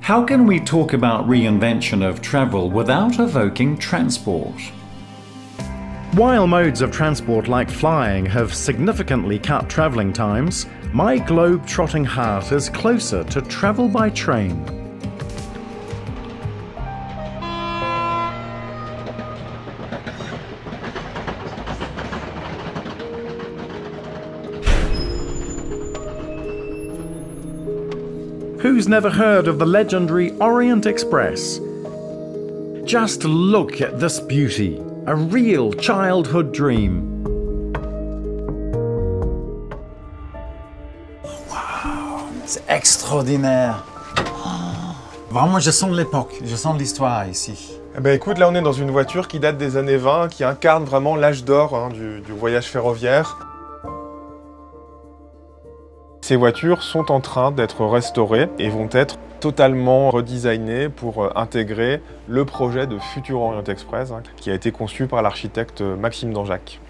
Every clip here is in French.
How can we talk about reinvention of travel without evoking transport? While modes of transport like flying have significantly cut travelling times, my globe-trotting heart is closer to travel by train. Who's never heard of the legendary Orient Express? Just look at this beauty, a real childhood dream. Waouh, c'est extraordinaire. Vraiment, je sens l'époque, je sens l'histoire ici. Eh ben écoute, là on est dans une voiture qui date des années 20, qui incarne vraiment l'âge d'or du voyage ferroviaire. Ces voitures sont en train d'être restaurées et vont être totalement redesignées pour intégrer le projet de futur Orient Express qui a été conçu par l'architecte Maxime Danjac.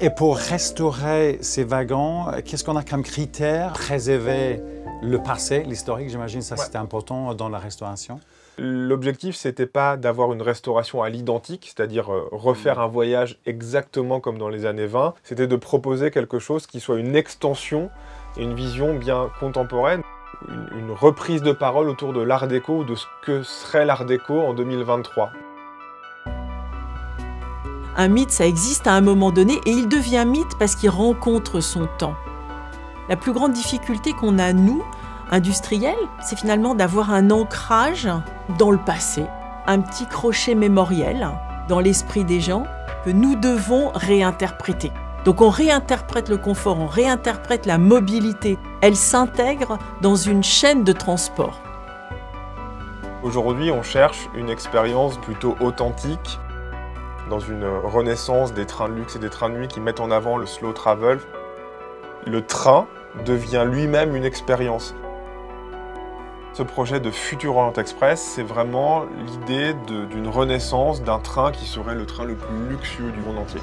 Et pour restaurer ces wagons, qu'est-ce qu'on a comme critère? Préserver le passé, l'historique, j'imagine ça c'était important dans la restauration. L'objectif, c'était pas d'avoir une restauration à l'identique, c'est-à-dire refaire un voyage exactement comme dans les années 20, c'était de proposer quelque chose qui soit une extension et une vision bien contemporaine, une reprise de parole autour de l'art déco ou de ce que serait l'art déco en 2023. Un mythe, ça existe à un moment donné et il devient mythe parce qu'il rencontre son temps. La plus grande difficulté qu'on a, nous, industriels, c'est finalement d'avoir un ancrage dans le passé, un petit crochet mémoriel dans l'esprit des gens que nous devons réinterpréter. Donc on réinterprète le confort, on réinterprète la mobilité. Elle s'intègre dans une chaîne de transport. Aujourd'hui, on cherche une expérience plutôt authentique, dans une renaissance des trains de luxe et des trains de nuit qui mettent en avant le slow travel. Le train devient lui-même une expérience. Ce projet de futur Orient Express, c'est vraiment l'idée d'une renaissance d'un train qui serait le train le plus luxueux du monde entier.